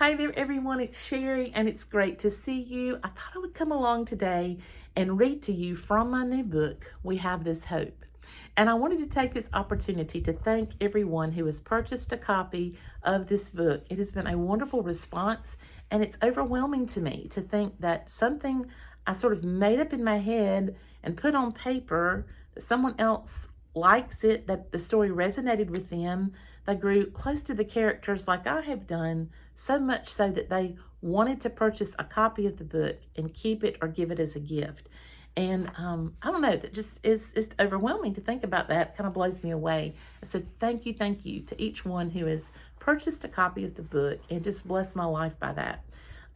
Hi there, everyone. It's Sherry, and it's great to see you. I thought I would come along today and read to you from my new book, We Have This Hope. And I wanted to take this opportunity to thank everyone who has purchased a copy of this book. It has been a wonderful response, and it's overwhelming to me to think that something I sort of made up in my head and put on paper, that someone else likes it, that the story resonated with them. They grew close to the characters like I have done, so much so that they wanted to purchase a copy of the book and keep it or give it as a gift. And I don't know, that just is it's overwhelming to think about that. It kind of blows me away. So thank you to each one who has purchased a copy of the book and just blessed my life by that.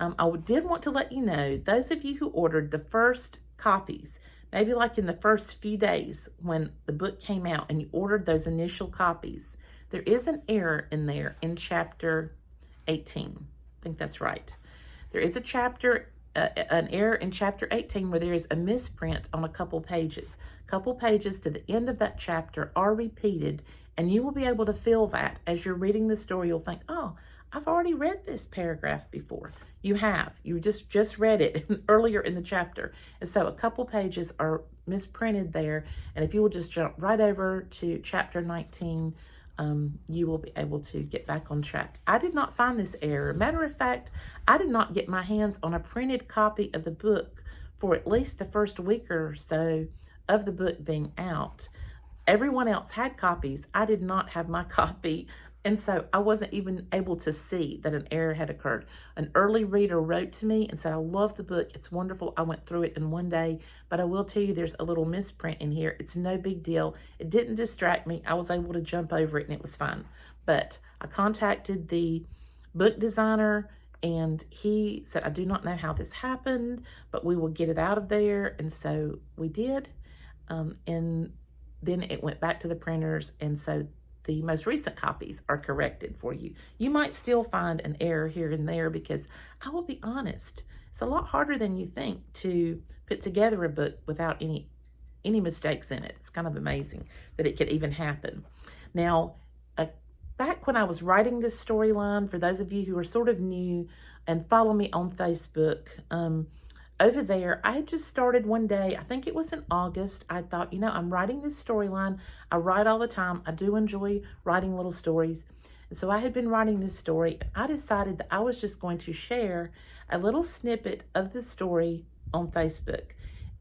I did want to let you know, those of you who ordered the first copies, maybe like in the first few days when the book came out and you ordered those initial copies, there is an error in there in chapter 18. I think that's right. There is an error in chapter 18 where there is a misprint on a couple pages. A couple pages to the end of that chapter are repeated, and you will be able to feel that as you're reading the story. You'll think, oh, I've already read this paragraph before. You have. You just read it earlier in the chapter. And so a couple pages are misprinted there. And if you will just jump right over to chapter 19, you will be able to get back on track. I did not find this error. Matter of fact, I did not get my hands on a printed copy of the book for at least the first week or so of the book being out. Everyone else had copies. I did not have my copy. And so I wasn't even able to see that an error had occurred. An early reader wrote to me and said, I love the book. It's wonderful. I went through it in one day, but I will tell you there's a little misprint in here. It's no big deal. It didn't distract me. I was able to jump over it and it was fine. But I contacted the book designer and he said, I do not know how this happened, but we will get it out of there. And so we did. And then it went back to the printers. And so the most recent copies are corrected for you. You might still find an error here and there because I will be honest, it's a lot harder than you think to put together a book without any mistakes in it. It's kind of amazing that it could even happen. Now, back when I was writing this storyline, for those of you who are sort of new and follow me on Facebook, over there, I had just started one day, I think it was in August. I thought, I'm writing this storyline. I write all the time. I do enjoy writing little stories. And so I had been writing this story, and I decided that I was just going to share a little snippet of the story on Facebook.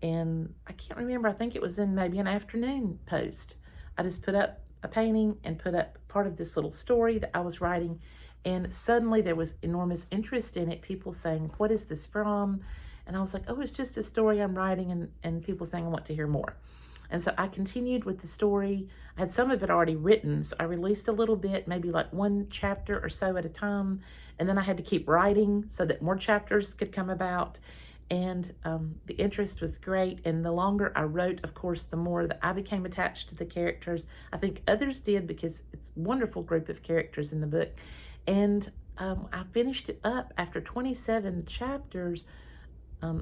And I can't remember, I think it was in maybe an afternoon post. I just put up a painting and put up part of this little story that I was writing. And suddenly there was enormous interest in it. People saying, what is this from? And I was like, oh, it's just a story I'm writing, and people saying I want to hear more. And so I continued with the story. I had some of it already written, so I released a little bit, maybe like one chapter or so at a time. And then I had to keep writing so that more chapters could come about. And the interest was great. And the longer I wrote, of course, the more that I became attached to the characters. I think others did because it's a wonderful group of characters in the book. And I finished it up after 27 chapters.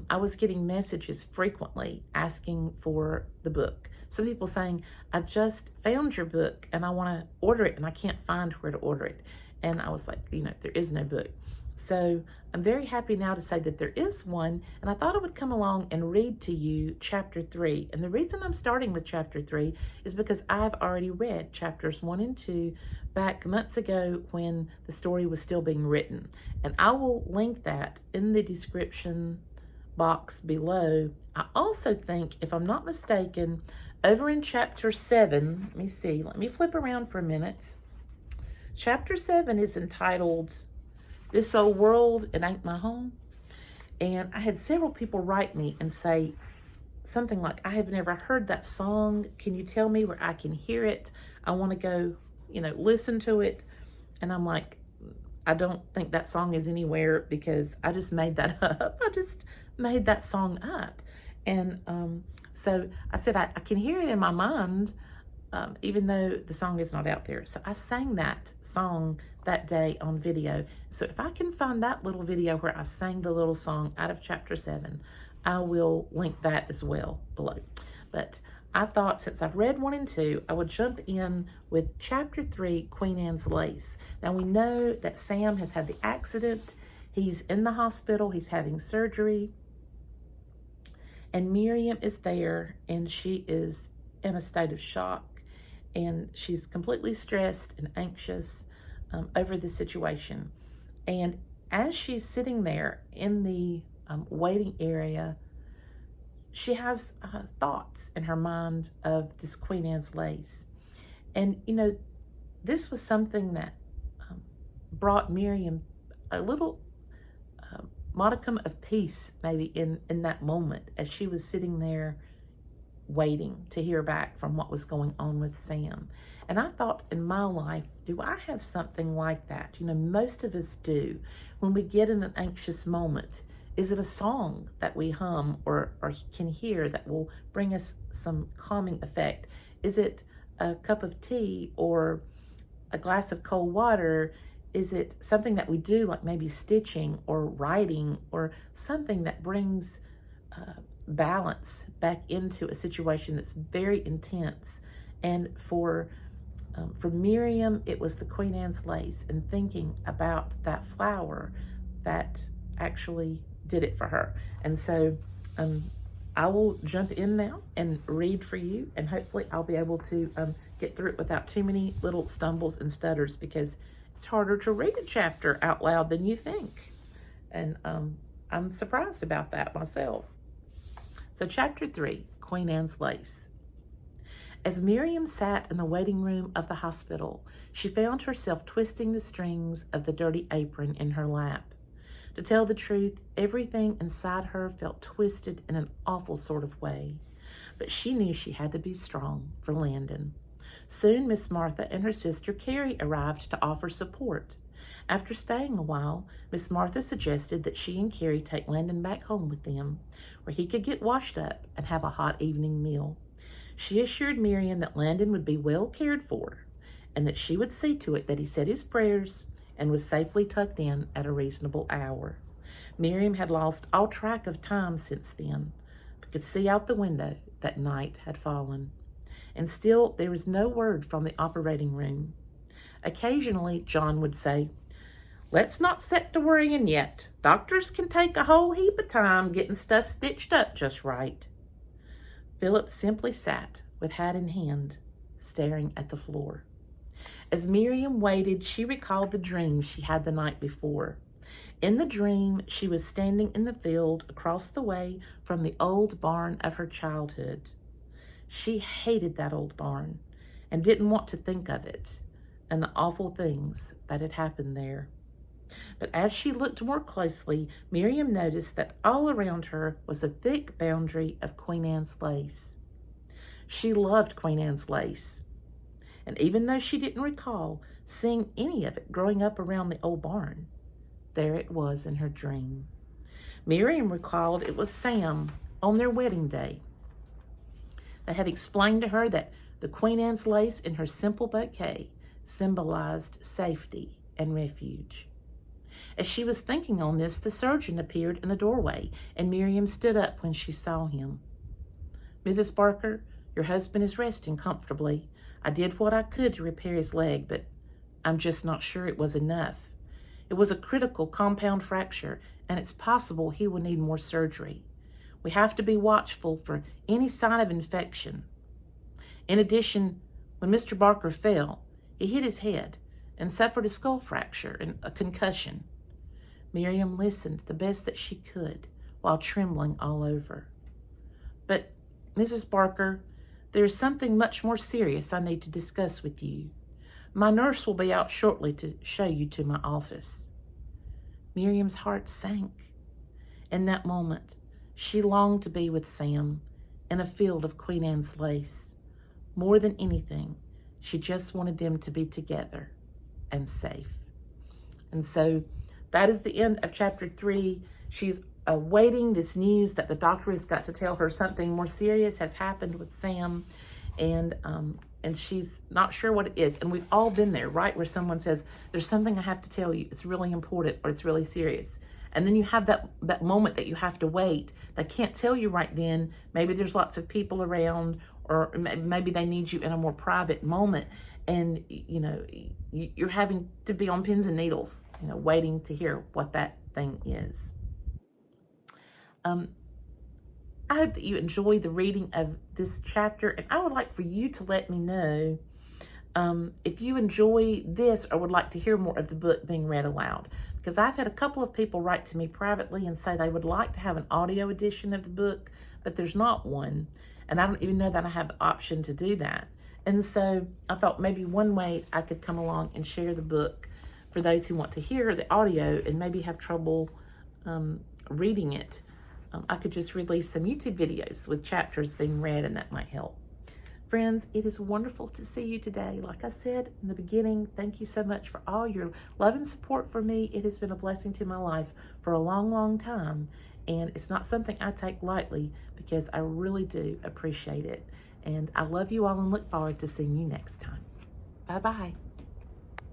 I was getting messages frequently asking for the book. Some people saying, I just found your book and I want to order it and I can't find where to order it. And I was like, there is no book. So I'm very happy now to say that there is one. And I thought I would come along and read to you chapter 3. And the reason I'm starting with chapter 3 is because I've already read chapters 1 and 2 back months ago when the story was still being written. And I will link that in the description box below. I also think, if I'm not mistaken, over in chapter 7, let me flip around for a minute. Chapter 7 is entitled, This Old World, It Ain't My Home. And I had several people write me and say something like, I have never heard that song. Can you tell me where I can hear it? I want to go, listen to it. And I'm like, I don't think that song is anywhere because I just made that up. I just made that song up. And so I said, I can hear it in my mind, even though the song is not out there. So I sang that song that day on video. So if I can find that little video where I sang the little song out of chapter 7, I will link that as well below. But I thought since I've read 1 and 2, I would jump in with chapter 3, Queen Anne's Lace. Now we know that Sam has had the accident. He's in the hospital. He's having surgery. And Miriam is there, and she is in a state of shock. And she's completely stressed and anxious over the situation. And as she's sitting there in the waiting area, she has thoughts in her mind of this Queen Anne's lace. And, you know, this was something that brought Miriam a little modicum of peace, maybe in that moment, as she was sitting there waiting to hear back from what was going on with Sam. And I thought, in my life, do I have something like that? You know, most of us do. When we get in an anxious moment, is it a song that we hum or can hear that will bring us some calming effect? Is it a cup of tea or a glass of cold water? Is it something that we do, like maybe stitching or writing, or something that brings balance back into a situation that's very intense? And for Miriam, it was the Queen Anne's lace, and thinking about that flower that actually did it for her. And so I will jump in now and read for you, and hopefully I'll be able to get through it without too many little stumbles and stutters, because it's harder to read a chapter out loud than you think. And I'm surprised about that myself. So chapter 3, Queen Anne's Lace. As Miriam sat in the waiting room of the hospital, she found herself twisting the strings of the dirty apron in her lap. To tell the truth, everything inside her felt twisted in an awful sort of way. But she knew she had to be strong for Landon. Soon Miss Martha and her sister Carrie arrived to offer support. After staying a while, Miss Martha suggested that she and Carrie take Landon back home with them, where he could get washed up and have a hot evening meal. She assured Miriam that Landon would be well cared for, and that she would see to it that he said his prayers and was safely tucked in at a reasonable hour. Miriam had lost all track of time since then, but could see out the window that night had fallen. And still there was no word from the operating room. Occasionally, John would say, "Let's not set to worrying yet. Doctors can take a whole heap of time getting stuff stitched up just right." Philip simply sat with hat in hand, staring at the floor. As Miriam waited, she recalled the dream she had the night before. In the dream, she was standing in the field across the way from the old barn of her childhood. She hated that old barn and didn't want to think of it and the awful things that had happened there. But as she looked more closely, Miriam noticed that all around her was a thick boundary of Queen Anne's lace. She loved Queen Anne's lace, and even though she didn't recall seeing any of it growing up around the old barn, there it was in her dream. Miriam recalled it was Sam on their wedding day that had explained to her that the Queen Anne's lace in her simple bouquet symbolized safety and refuge. As she was thinking on this, the surgeon appeared in the doorway, and Miriam stood up when she saw him. "Mrs. Barker, your husband is resting comfortably. I did what I could to repair his leg, but I'm just not sure it was enough. It was a critical compound fracture, and it's possible he will need more surgery. We have to be watchful for any sign of infection. In addition, when Mr. Barker fell, he hit his head and suffered a skull fracture and a concussion." Miriam listened the best that she could while trembling all over. "But, Mrs. Barker, there is something much more serious I need to discuss with you. My nurse will be out shortly to show you to my office." Miriam's heart sank. In that moment, she longed to be with Sam in a field of Queen Anne's lace. More than anything, she just wanted them to be together and safe. And so that is the end of chapter 3. She's awaiting this news that the doctor has got to tell her something more serious has happened with Sam, and she's not sure what it is. And we've all been there, right? Where someone says, "There's something I have to tell you. It's really important," or "It's really serious." And then you have that moment that you have to wait. They can't tell you right then. Maybe there's lots of people around, or maybe they need you in a more private moment, and you're having to be on pins and needles, waiting to hear what that thing is. I hope that you enjoy the reading of this chapter, and I would like for you to let me know if you enjoy this or would like to hear more of the book being read aloud. Because I've had a couple of people write to me privately and say they would like to have an audio edition of the book, but there's not one. And I don't even know that I have the option to do that. And so I thought maybe one way I could come along and share the book for those who want to hear the audio and maybe have trouble reading it. I could just release some YouTube videos with chapters being read, and that might help. Friends, it is wonderful to see you today. Like I said in the beginning, thank you so much for all your love and support for me. It has been a blessing to my life for a long, long time. And it's not something I take lightly, because I really do appreciate it. And I love you all and look forward to seeing you next time. Bye-bye.